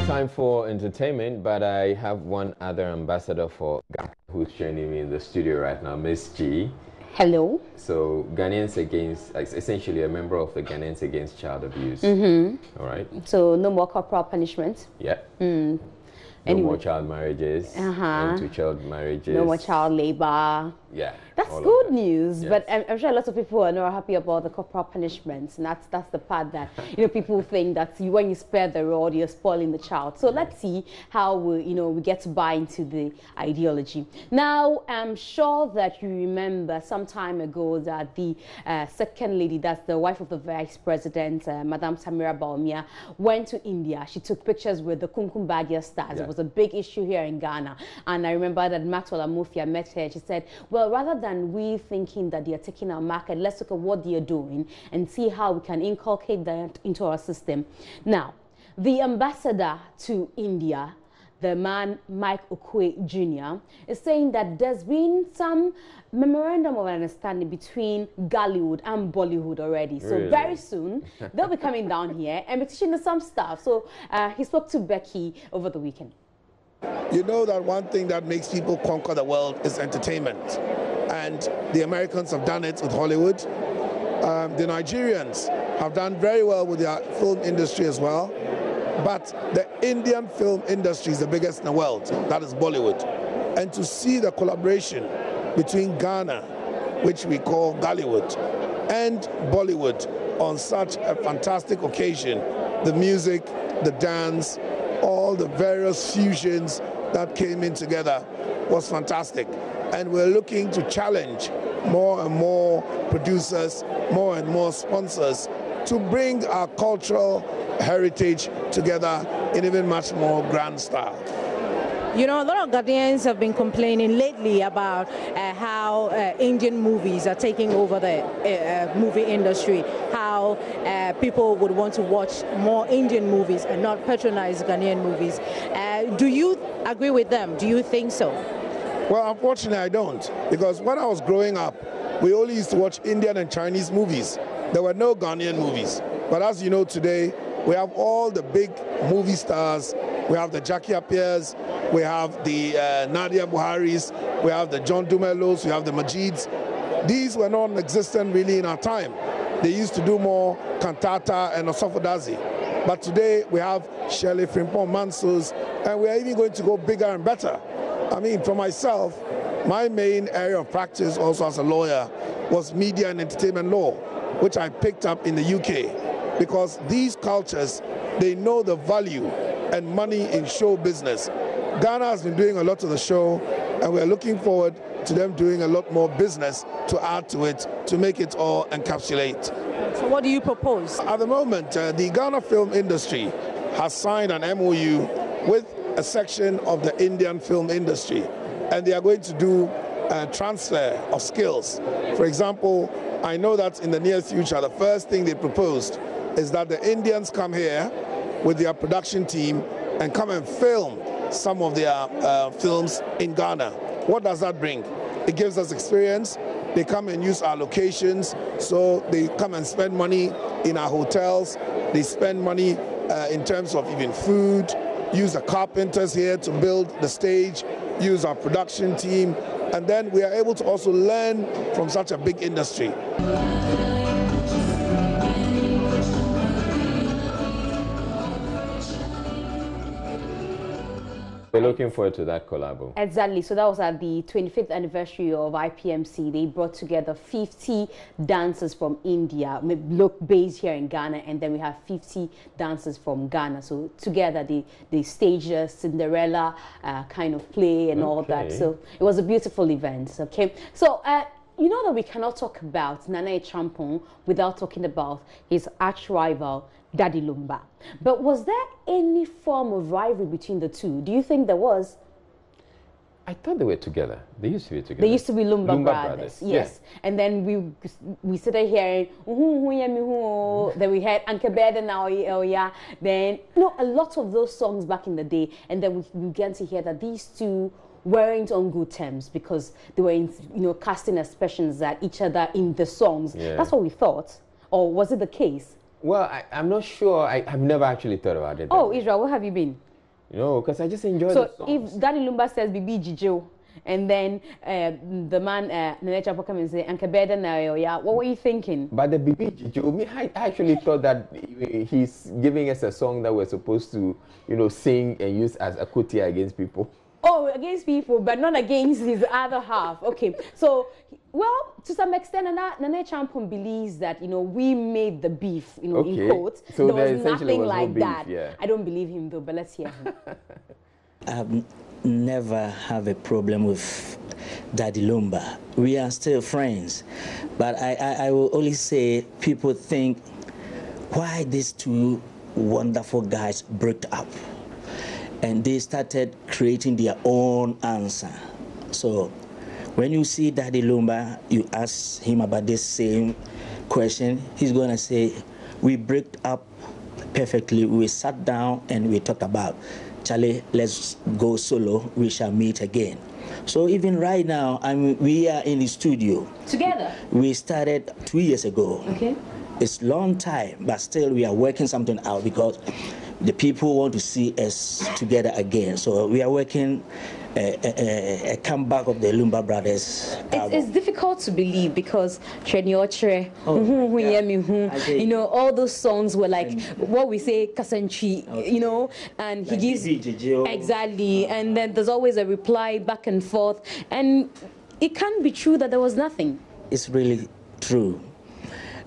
Time for entertainment, but I have one other ambassador for Ghana who's joining me in the studio right now, Miss G. Hello. So Ghanaians Against, essentially a member of the Ghanaians Against Child Abuse. All right. So no more corporal punishment. Yeah. No more child marriages. End to child marriages. No more child labor. Yeah. That's good news, yes. but I'm sure a lot of people are not happy about the corporal punishments, and that's the part that people think that when you spare the rod, you're spoiling the child. So let's see how we get to buy into the ideology. Now, I'm sure that you remember some time ago that the second lady, that's the wife of the vice president, Madame Samira Baumia, went to India. She took pictures with the Kumkum Bhadia stars. It was a big issue here in Ghana, and I remember that Maxwell Amufia met her. She said, well, rather than we thinking that they are taking our market, let's look at what they are doing and see how we can inculcate that into our system. Now, the ambassador to India, the man Mike Okwe Jr., is saying that there's been some memorandum of understanding between Gollywood and Bollywood already. So really? Very soon, they'll be coming down here and be teaching us some stuff. So he spoke to Becky over the weekend. You know that one thing that makes people conquer the world is entertainment. And the Americans have done it with Hollywood. The Nigerians have done very well with their film industry as well. But the Indian film industry is the biggest in the world. That is Bollywood. And to see the collaboration between Ghana, which we call Gollywood, and Bollywood on such a fantastic occasion, the music, the dance, all the various fusions that came in together was fantastic. And we're looking to challenge more and more producers, more and more sponsors to bring our cultural heritage together in even much more grand style. You know, a lot of Ghanaians have been complaining lately about how Indian movies are taking over the movie industry, how people would want to watch more Indian movies and not patronize Ghanaian movies. Do you agree with them? Do you think so? Well, unfortunately, I don't, because when I was growing up, we only used to watch Indian and Chinese movies. There were no Ghanaian movies. But as you know today, we have all the big movie stars. We have the Jackie Appiahs, we have the Nadia Buharis, we have the John Dumelos, we have the Majids. These were non-existent really in our time. They used to do more cantata and osofodazi. But today we have Shirley Frimpong Mansos, and we are even going to go bigger and better. I mean, for myself, my main area of practice also as a lawyer was media and entertainment law, which I picked up in the UK, because these cultures, they know the value and money in show business. Ghana has been doing a lot of the show, and we're looking forward to them doing a lot more business to add to it, to make it all encapsulate. So what do you propose? At the moment, the Ghana film industry has signed an MOU with a section of the Indian film industry, and they are going to do a transfer of skills. For example, I know that in the near future, the first thing they proposed is that the Indians come here with their production team and come and film some of their films in Ghana. What does that bring? It gives us experience. They come and use our locations, so they come and spend money in our hotels. They spend money in terms of even food, use the carpenters here to build the stage, use our production team, and then we are able to also learn from such a big industry. We're looking forward to that collabo. Exactly. So that was at the 25th anniversary of IPMC. They brought together 50 dancers from India, based here in Ghana, and then we have 50 dancers from Ghana. So together they staged a Cinderella kind of play and all that. So it was a beautiful event. Okay. So you know that we cannot talk about Nana Champong without talking about his arch rival, Daddy Lumba. But was there any form of rivalry between the two? Do you think there was? I thought they were together. They used to be together. They used to be Lumba brothers. Yes. Yeah. And then we started hearing, then we heard Anke Bede now, oh yeah. Then, a lot of those songs back in the day. And then we began to hear that these two weren't on good terms because they were, casting aspersions at each other in the songs. Yeah. That's what we thought. Or was it the case? Well, I'm not sure. I've never actually thought about it. Oh, Israel, where have you been? You know, because I just enjoy So the songs. if Danny Lumba says Bibi Jijo, and then the man Nene Chapo come and say Anke Beda na yeah, what were you thinking? But the Bibi Jijo, me, I actually thought that he's giving us a song that we're supposed to, you know, sing and use as a kutia against people. Oh, against people, but not against his other half. Okay, so, well, to some extent, Nene Champon believes that, you know, we made the beef, you know, in quotes. So there was nothing was like no beef, that. yeah. I don't believe him, though, but let's hear him. I've never have a problem with Daddy Lumba. We are still friends. But I will only say people think, why these two wonderful guys broke up? And they started creating their own answer. So when you see Daddy Lumba, you ask him about this same question, he's going to say, we broke up perfectly. We sat down and we talked about, Charlie, let's go solo. We shall meet again. So even right now, we are in the studio. Together? We started 2 years ago. Okay. It's a long time, but still we are working something out because the people want to see us together again. So we are working a comeback of the Lumba Brothers album. It's difficult to believe because Chenyoche, you know, all those songs were like what we say Kasanchi, you know, and Like he gives exactly, and then there's always a reply back and forth, and it can't be true that there was nothing. It's really true.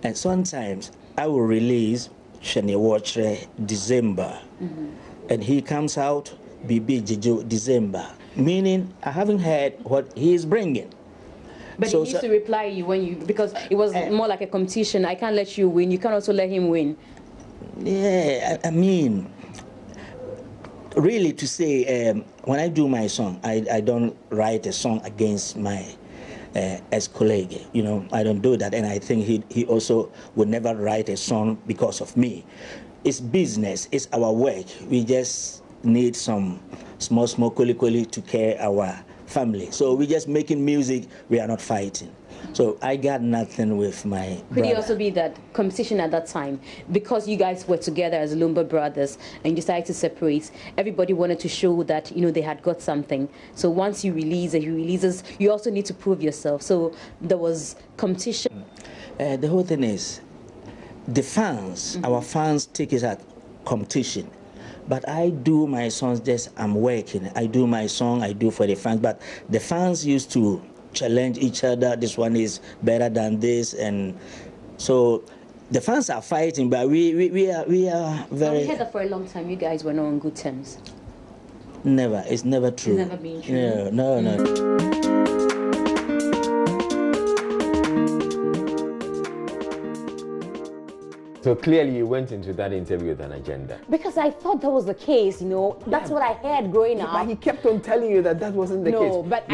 And sometimes I will release Chenyoche December, and he comes out Bibi Jijo December, meaning I haven't heard what he is bringing. But he used to reply you when you, because it was more like a competition. I can't let you win. You can't also let him win. Yeah, I mean, really to say, when I do my song, I don't write a song against my ex-colleague. You know, I don't do that. And I think he also would never write a song because of me. It's business. It's our work. We just need some small kuli to care our family. So we're just making music. We are not fighting. So I got nothing with my Could it also be that competition at that time, because you guys were together as Lumba brothers and you decided to separate, everybody wanted to show that, you know, they had got something. So once you release and he releases, you also need to prove yourself. So there was competition. The whole thing is, the fans, our fans take it as competition. But I do my songs just, I'm working. I do my song, I do for the fans. But the fans used to challenge each other. This one is better than this. And so the fans are fighting, but we are very... We heard that for a long time. You guys were not on good terms. Never. It's never true. It's never been true. No. So clearly you went into that interview with an agenda. Because I thought that was the case, you know. That's what I heard growing up. But he kept on telling you that wasn't the case. No, but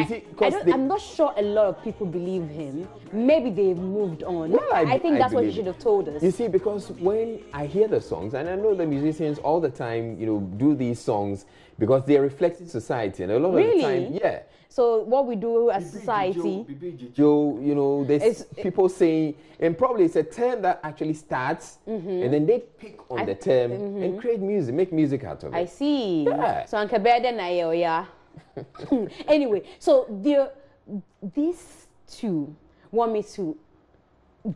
I'm not sure a lot of people believe him. Maybe they've moved on. Well, I think that's what he believe should have told us. You see, because when I hear the songs, and I know the musicians all the time, you know, do these songs because they're reflecting society, and a lot of the time, yeah. So what we do as society, you know, there's people saying, and probably it's a term that actually starts, and then they pick on the term and create music, make music out of it. I see. Yeah. So Anke Beda na yeah. Anyway, so these two want me to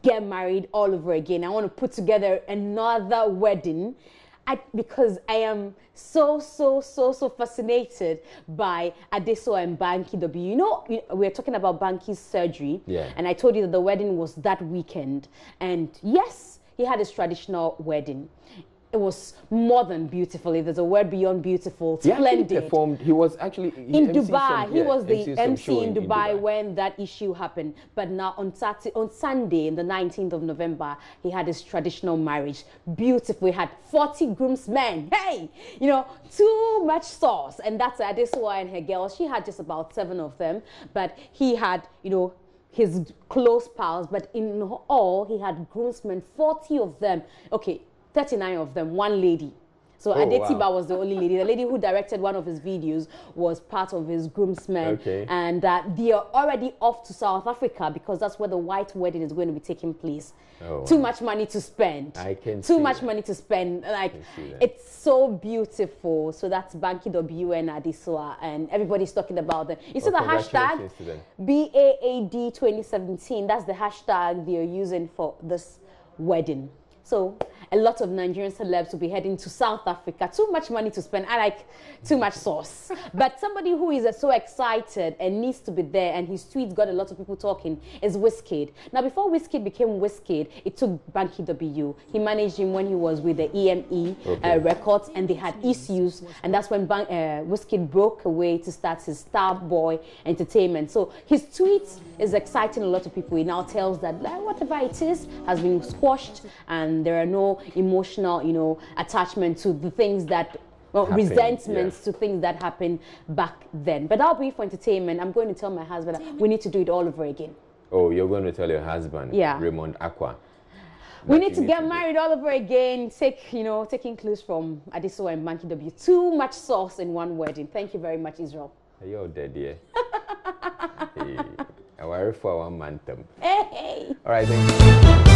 get married all over again. I want to put together another wedding. Because I am so fascinated by Adeso and Banky W. You know, we're talking about Banky's surgery. Yeah. And I told you that the wedding was that weekend. And yes, he had his traditional wedding. It was more than beautiful. If there's a word beyond beautiful, splendid. He performed. He was actually in Dubai. He was the MC in Dubai when that issue happened. But now on Sunday, the 19th of November, he had his traditional marriage. Beautiful. He had 40 groomsmen. Hey, you know, too much sauce. And that's Adesoa and her girls. She had just about 7 of them. But he had, you know, his close pals. But in all, he had groomsmen, 40 of them. Okay. 39 of them, one lady. So Adetiba was the only lady. The lady who directed one of his videos was part of his groomsmen. Okay. And they are already off to South Africa because that's where the white wedding is going to be taking place. Oh, Too much money to spend. I can Too see much that. money to spend. Like, it's so beautiful. So that's Banky W and Adiswa, and everybody's talking about them. You see the hashtag BAAD 2017. That's the hashtag they're using for this wedding. So a lot of Nigerian celebs will be heading to South Africa. Too much money to spend. I like too much sauce. But somebody who is so excited and needs to be there, and his tweets got a lot of people talking, is Wizkid. Now, before Wizkid became Wizkid, it took Banky W. He managed him when he was with the EME Records, and they had issues. And that's when Wizkid broke away to start his Starboy Entertainment. So his tweets is exciting a lot of people. He now tells that whatever it is has been squashed, and there are no emotional, attachment to the things that, resentments to things that happened back then. But that'll be for entertainment. I'm going to tell my husband that we need to do it all over again. Oh, you're going to tell your husband, yeah, Raymond Aqua. We need to get married all over again. Taking clues from Adiswa and Banky W. Too much sauce in one wedding. Thank you very much, Israel. You're dead, yeah. Hey, I worry for 1 month. Hey. All right, thank you.